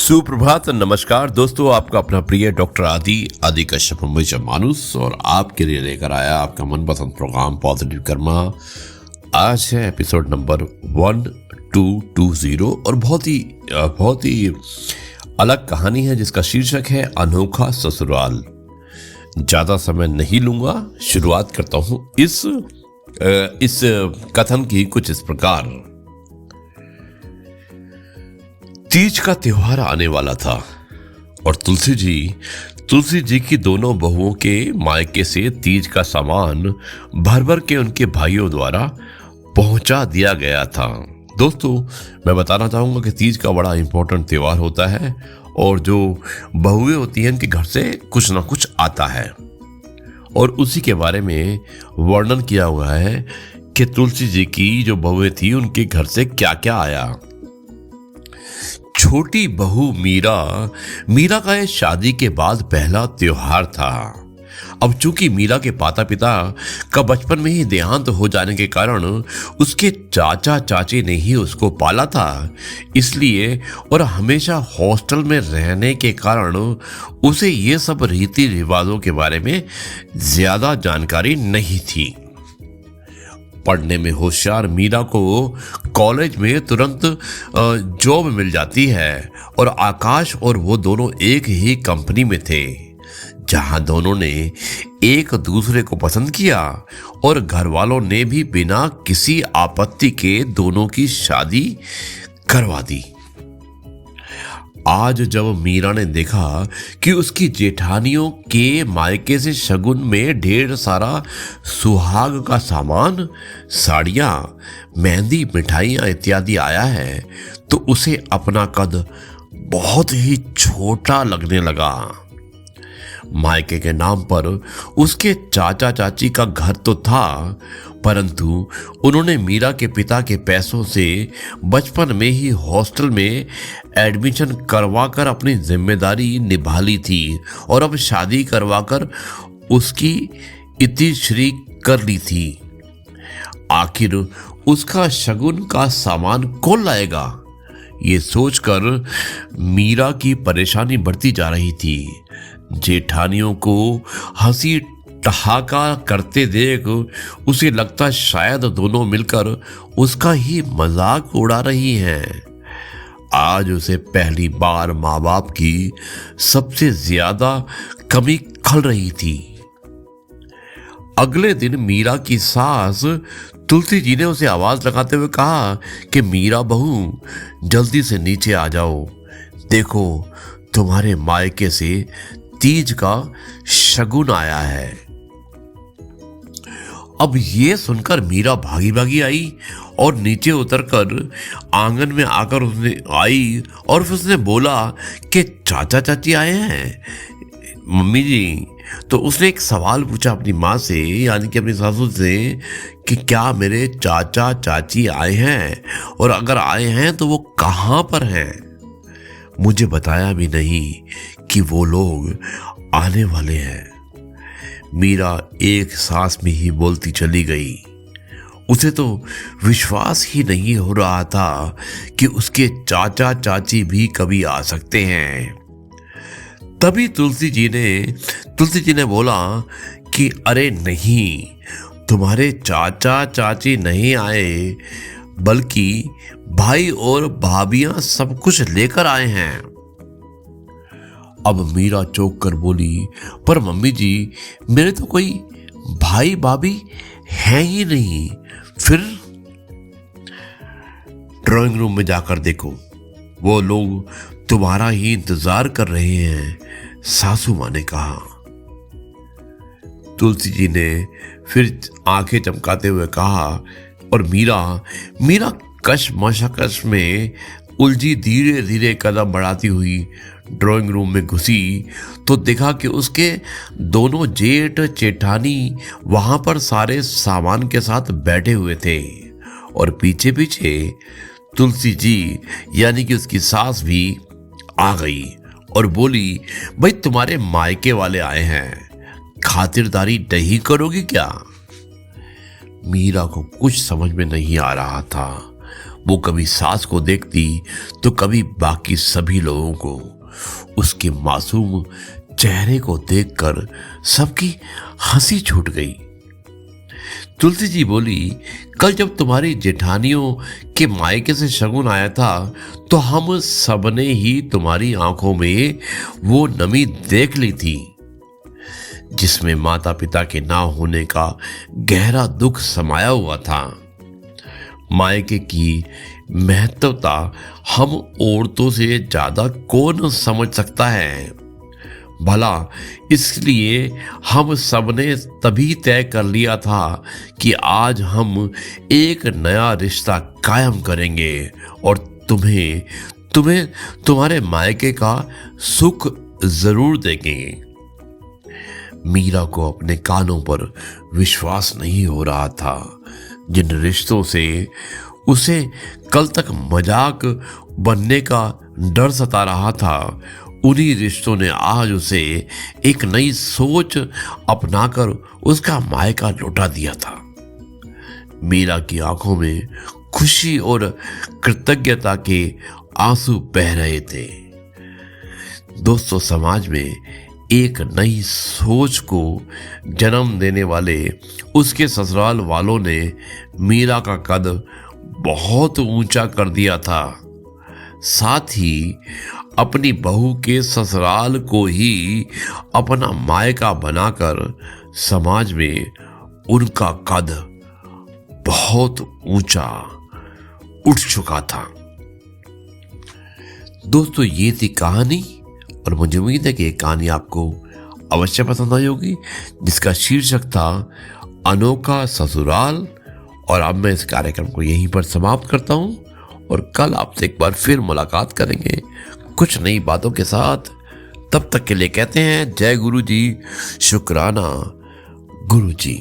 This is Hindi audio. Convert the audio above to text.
सुप्रभात नमस्कार दोस्तों, आपका अपना प्रिय डॉक्टर आदि कश्यप मुंबई से मानुस और आपके लिए लेकर आया आपका मनपसंद प्रोग्राम पॉजिटिव कर्मा। आज है एपिसोड नंबर 1220 और बहुत ही अलग कहानी है जिसका शीर्षक है अनोखा ससुराल। ज़्यादा समय नहीं लूँगा, शुरुआत करता हूँ इस कथन की कुछ इस प्रकार। तीज का त्योहार आने वाला था और तुलसी जी की दोनों बहुओं के मायके से तीज का सामान भर भर के उनके भाइयों द्वारा पहुंचा दिया गया था। दोस्तों, मैं बताना चाहूँगा कि तीज का बड़ा इंपॉर्टेंट त्योहार होता है और जो बहुएं होती हैं उनके घर से कुछ ना कुछ आता है और उसी के बारे में वर्णन किया हुआ है कि तुलसी जी की जो बहुएं थी उनके घर से क्या क्या आया। छोटी बहू मीरा का ये शादी के बाद पहला त्योहार था। अब चूंकि मीरा के माता पिता का बचपन में ही देहांत हो जाने के कारण उसके चाचा चाची ने ही उसको पाला था, इसलिए और हमेशा हॉस्टल में रहने के कारण उसे ये सब रीति रिवाजों के बारे में ज्यादा जानकारी नहीं थी। पढ़ने में होशियार मीरा को कॉलेज में तुरंत जॉब मिल जाती है और आकाश और वो दोनों एक ही कंपनी में थे, जहां दोनों ने एक दूसरे को पसंद किया और घर वालों ने भी बिना किसी आपत्ति के दोनों की शादी करवा दी। आज जब मीरा ने देखा कि उसकी जेठानियों के मायके से शगुन में ढेर सारा सुहाग का सामान, साड़ियाँ, मेहंदी, मिठाइयाँ इत्यादि आया है तो उसे अपना कद बहुत ही छोटा लगने लगा। मायके के नाम पर उसके चाचा चाची का घर तो था, परंतु उन्होंने मीरा के पिता के पैसों से बचपन में ही हॉस्टल में एडमिशन करवाकर अपनी जिम्मेदारी निभा ली थी और अब शादी करवाकर उसकी इतिश्री कर ली थी। आखिर उसका शगुन का सामान कौन लाएगा, ये सोचकर मीरा की परेशानी बढ़ती जा रही थी। जेठानियों को हंसी ठहाका करते देख उसे लगता शायद दोनों मिलकर उसका ही मजाक उड़ा रही हैं। आज उसे पहली बार माँ बाप की सबसे ज्यादा कमी खल रही थी। अगले दिन मीरा की सास तुलसी जी ने उसे आवाज लगाते हुए कहा कि मीरा बहू, जल्दी से नीचे आ जाओ, देखो तुम्हारे मायके से तीज का शगुन आया है। अब ये सुनकर मीरा भागी भागी आई और नीचे उतरकर आंगन में आकर उसने आई और उसने बोला कि चाचा चाची आए हैं मम्मी जी। तो उसने एक सवाल पूछा अपनी माँ से, यानी कि अपनी सासू से, कि क्या मेरे चाचा चाची आए हैं और अगर आए हैं तो वो कहाँ पर हैं। मुझे बताया भी नहीं कि वो लोग आने वाले हैं। मीरा एक सांस में ही बोलती चली गई। उसे तो विश्वास ही नहीं हो रहा था कि उसके चाचा चाची भी कभी आ सकते हैं। तभी तुलसी जी ने बोला कि अरे नहीं, तुम्हारे चाचा चाची नहीं आए, बल्कि भाई और भाभियां सब कुछ लेकर आए हैं। अब मीरा चौंक कर बोली, पर मम्मी जी, मेरे तो कोई भाई भाभी है ही नहीं। फिर ड्राइंग रूम में जाकर देखो, वो लोग तुम्हारा ही इंतजार कर रहे हैं, सासू माँ ने कहा। तुलसी जी ने फिर आंखें चमकाते हुए कहा और मीरा कशमकश में उलझी धीरे धीरे कदम बढ़ाती हुई ड्राइंग रूम में घुसी तो देखा कि उसके दोनों जेठ जेठानी वहां पर सारे सामान के साथ बैठे हुए थे और पीछे पीछे तुलसी जी यानी कि उसकी सास भी आ गई और बोली, भाई तुम्हारे मायके वाले आए हैं, खातिरदारी नहीं करोगी क्या। मीरा को कुछ समझ में नहीं आ रहा था। वो कभी सास को देखती तो कभी बाकी सभी लोगों को। उसके मासूम चेहरे को देखकर सबकी हंसी छूट गई। तुलसी जी बोली, कल जब तुम्हारी जेठानियों के मायके से शगुन आया था तो हम सबने ही तुम्हारी आंखों में वो नमी देख ली थी जिसमें माता पिता के ना होने का गहरा दुख समाया हुआ था। मायके की महत्वता हम औरतों से ज्यादा कौन समझ सकता है। भला इसलिए हम सबने तभी तय कर लिया था कि आज हम एक नया रिश्ता कायम करेंगे और तुम्हें तुम्हें तुम्हारे मायके का सुख जरूर देंगे। मीरा को अपने कानों पर विश्वास नहीं हो रहा था। जिन रिश्तों से उसे कल तक मजाक बनने का डर सता रहा था, उन्हीं रिश्तों ने आज उसे एक नई सोच अपनाकर उसका मायका लौटा दिया था। मीरा की आंखों में खुशी और कृतज्ञता के आंसू बह रहे थे। दोस्तों, समाज में एक नई सोच को जन्म देने वाले उसके ससुराल वालों ने मीरा का कद बहुत ऊंचा कर दिया था। साथ ही अपनी बहू के ससुराल को ही अपना मायका बनाकर समाज में उनका कद बहुत ऊंचा उठ चुका था। दोस्तों, ये थी कहानी और मुझे उम्मीद है कि ये कहानी आपको अवश्य पसंद आई होगी, जिसका शीर्षक था अनोखा ससुराल। और अब मैं इस कार्यक्रम को यहीं पर समाप्त करता हूं और कल आपसे एक बार फिर मुलाकात करेंगे कुछ नई बातों के साथ। तब तक के लिए कहते हैं जय गुरु जी, शुक्राना गुरु जी।